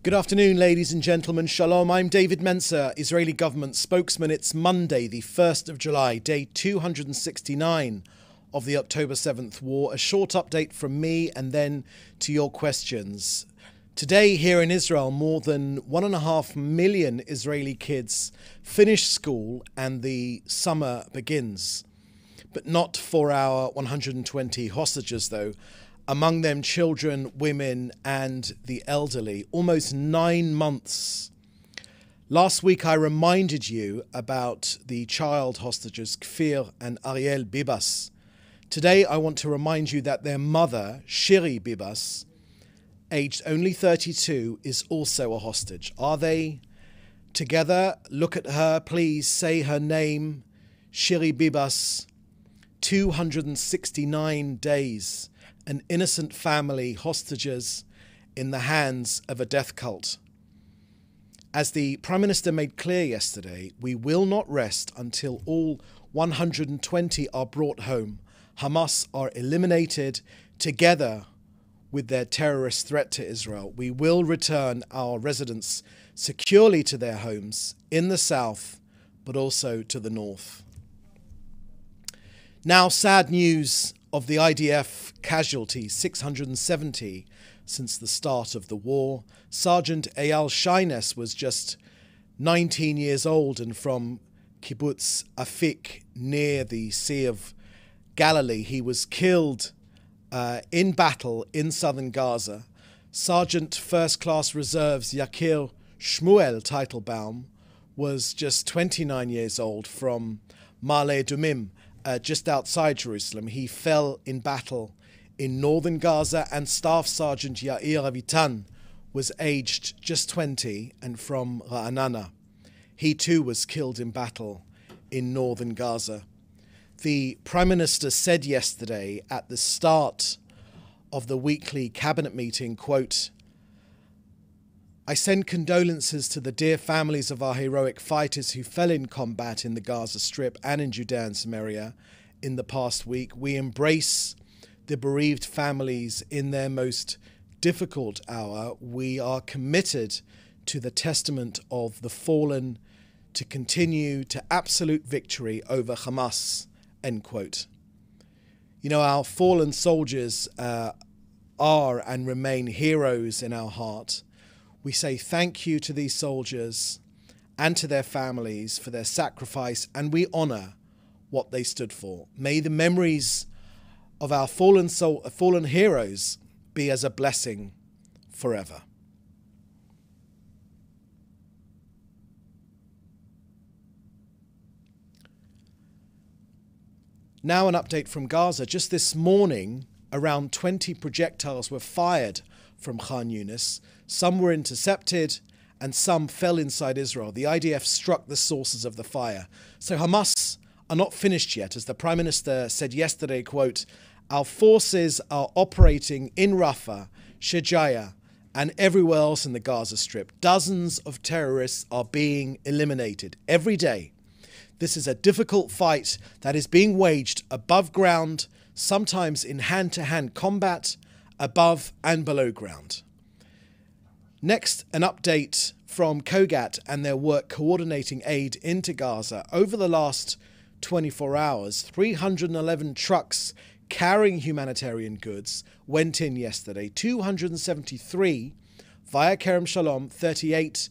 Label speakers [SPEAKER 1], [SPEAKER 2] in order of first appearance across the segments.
[SPEAKER 1] Good afternoon, ladies and gentlemen. Shalom. I'm David Mencer, Israeli government spokesman. It's Monday, the 1st of July, day 269 of the October 7th war. A short update from me and then to your questions. Today, here in Israel, more than 1.5 million Israeli kids finish school and the summer begins. But not for our 120 hostages, though. Among them children, women and the elderly. Almost 9 months. Last week I reminded you about the child hostages Kfir and Ariel Bibas. Today I want to remind you that their mother, Shiri Bibas, aged only 32, is also a hostage. Are they together? Look at her, please. Say her name. Shiri Bibas. 269 days. An innocent family, hostages in the hands of a death cult. As the Prime Minister made clear yesterday, we will not rest until all 120 are brought home. Hamas are eliminated together with their terrorist threat to Israel. We will return our residents securely to their homes in the south, but also to the north. Now, sad news of the IDF casualties, 670 since the start of the war. Sergeant Eyal Shaines was just 19 years old and from Kibbutz Afik near the Sea of Galilee. He was killed in battle in southern Gaza. Sergeant First Class Reserves Yakir Shmuel Teitelbaum was just 29 years old from Ma'ale Adumim, just outside Jerusalem. He fell in battle in northern Gaza, and Staff Sergeant Yair Avitan was aged just 20 and from Ra'anana. He too was killed in battle in northern Gaza. The Prime Minister said yesterday at the start of the weekly cabinet meeting, quote, "I send condolences to the dear families of our heroic fighters who fell in combat in the Gaza Strip and in Judea and Samaria in the past week. We embrace the bereaved families in their most difficult hour. We are committed to the testament of the fallen to continue to absolute victory over Hamas," end quote. You know, our fallen soldiers are and remain heroes in our heart. We say thank you to these soldiers and to their families for their sacrifice, and we honour what they stood for. May the memories of our fallen heroes be as a blessing forever. Now an update from Gaza. Just this morning, around 20 projectiles were fired from Khan Yunis. Some were intercepted and some fell inside Israel. The IDF struck the sources of the fire. So Hamas are not finished yet. As the Prime Minister said yesterday, quote, "Our forces are operating in Rafah, Shejaiya, and everywhere else in the Gaza Strip. Dozens of terrorists are being eliminated every day. This is a difficult fight that is being waged above ground, sometimes in hand-to-hand combat, above and below ground." Next, an update from Kogat and their work coordinating aid into Gaza. Over the last 24 hours, 311 trucks carrying humanitarian goods went in yesterday. 273 via Kerem Shalom, 38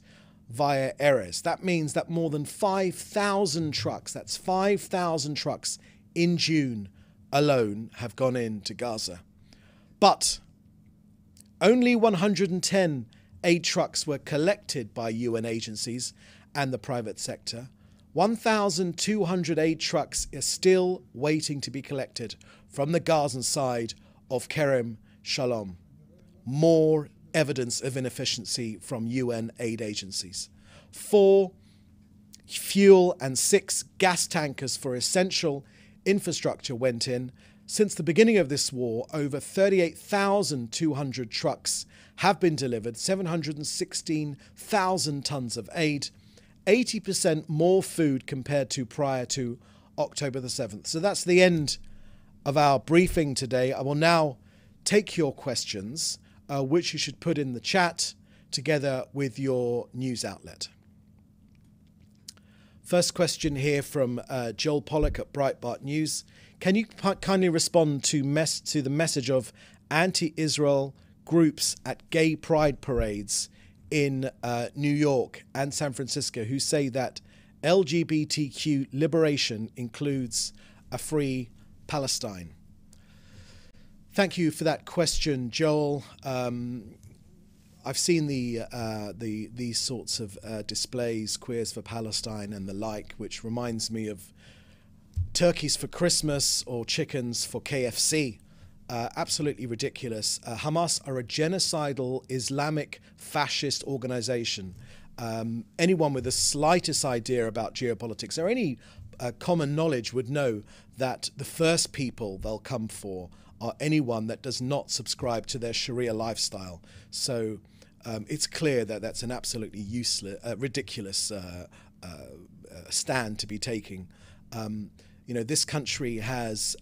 [SPEAKER 1] via Erez. That means that more than 5,000 trucks, that's 5,000 trucks in June alone, have gone into Gaza. But only 110 aid trucks were collected by UN agencies and the private sector. 1,200 aid trucks are still waiting to be collected from the Gazan side of Kerem Shalom. More evidence of inefficiency from UN aid agencies. 4 fuel and 6 gas tankers for essential infrastructure went in. Since the beginning of this war, over 38,200 trucks have been delivered, 716,000 tons of aid, 80% more food compared to prior to October the 7th. So that's the end of our briefing today. I will now take your questions, which you should put in the chat together with your news outlet. First question here from Joel Pollack at Breitbart News. Can you kindly respond to the message of anti-Israel groups at gay pride parades in New York and San Francisco who say that LGBTQ liberation includes a free Palestine? Thank you for that question, Joel. I've seen these sorts of displays, Queers for Palestine and the like, which reminds me of turkeys for Christmas or chickens for KFC. Absolutely ridiculous. Hamas are a genocidal Islamic fascist organization. Anyone with the slightest idea about geopolitics or any common knowledge would know that the first people they'll come for are anyone that does not subscribe to their Sharia lifestyle. So it's clear that that's an absolutely useless, ridiculous stand to be taking. This country is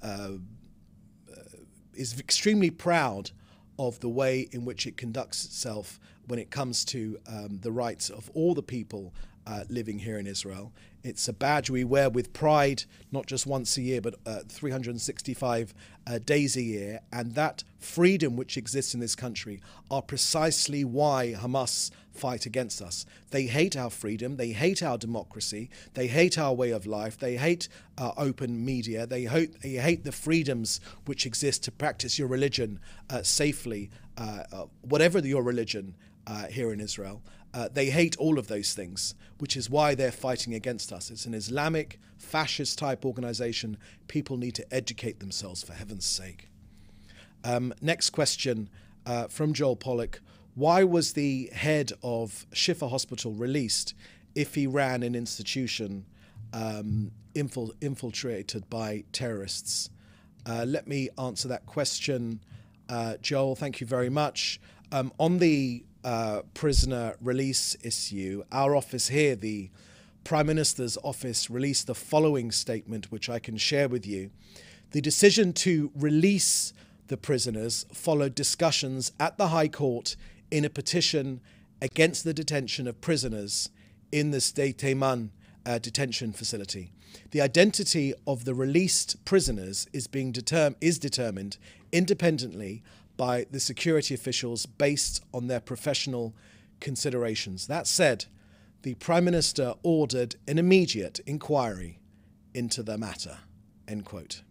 [SPEAKER 1] extremely proud of the way in which it conducts itself when it comes to the rights of all the people living here in Israel. It's a badge we wear with pride, not just once a year, but 365 days a year. And that freedom which exists in this country are precisely why Hamas fight against us. They hate our freedom. They hate our democracy. They hate our way of life. They hate our open media. They hate the freedoms which exist to practice your religion safely, whatever your religion here in Israel. They hate all of those things, which is why they're fighting against us. It's an Islamic, fascist-type organization. People need to educate themselves, for heaven's sake. Next question from Joel Pollack. Why was the head of Shifa Hospital released if he ran an institution infiltrated by terrorists? Let me answer that question. Joel, thank you very much. On the prisoner release issue, our office here, the Prime Minister's office, released the following statement, which I can share with you. The decision to release the prisoners followed discussions at the High Court in a petition against the detention of prisoners in the Sde Teiman detention facility. The identity of the released prisoners is determined independently by the security officials based on their professional considerations. That said, the Prime Minister ordered an immediate inquiry into the matter. End quote.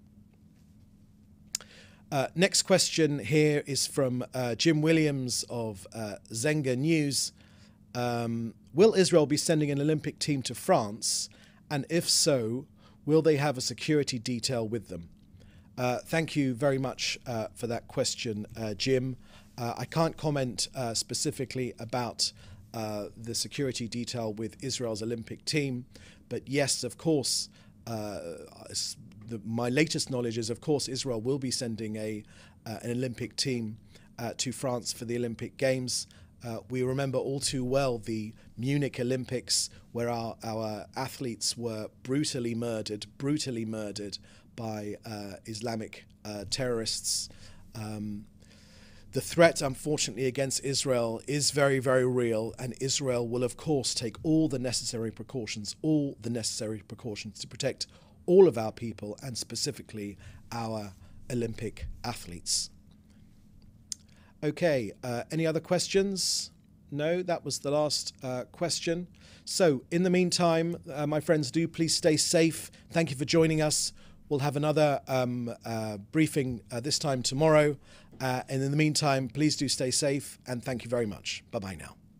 [SPEAKER 1] Next question here is from Jim Williams of Zenga News. Will Israel be sending an Olympic team to France? And if so, will they have a security detail with them? Thank you very much for that question, Jim. I can't comment specifically about the security detail with Israel's Olympic team, but yes, of course, my latest knowledge is, of course, Israel will be sending an Olympic team to France for the Olympic Games. We remember all too well the Munich Olympics, where our athletes were brutally murdered by Islamic terrorists. The threat, unfortunately, against Israel is very, very real, and Israel will, of course, take all the necessary precautions to protect all of our people, and specifically our Olympic athletes. Okay, any other questions? No, that was the last question. So, in the meantime, my friends, do please stay safe. Thank you for joining us. We'll have another briefing this time tomorrow. And in the meantime, please do stay safe, and thank you very much. Bye-bye now.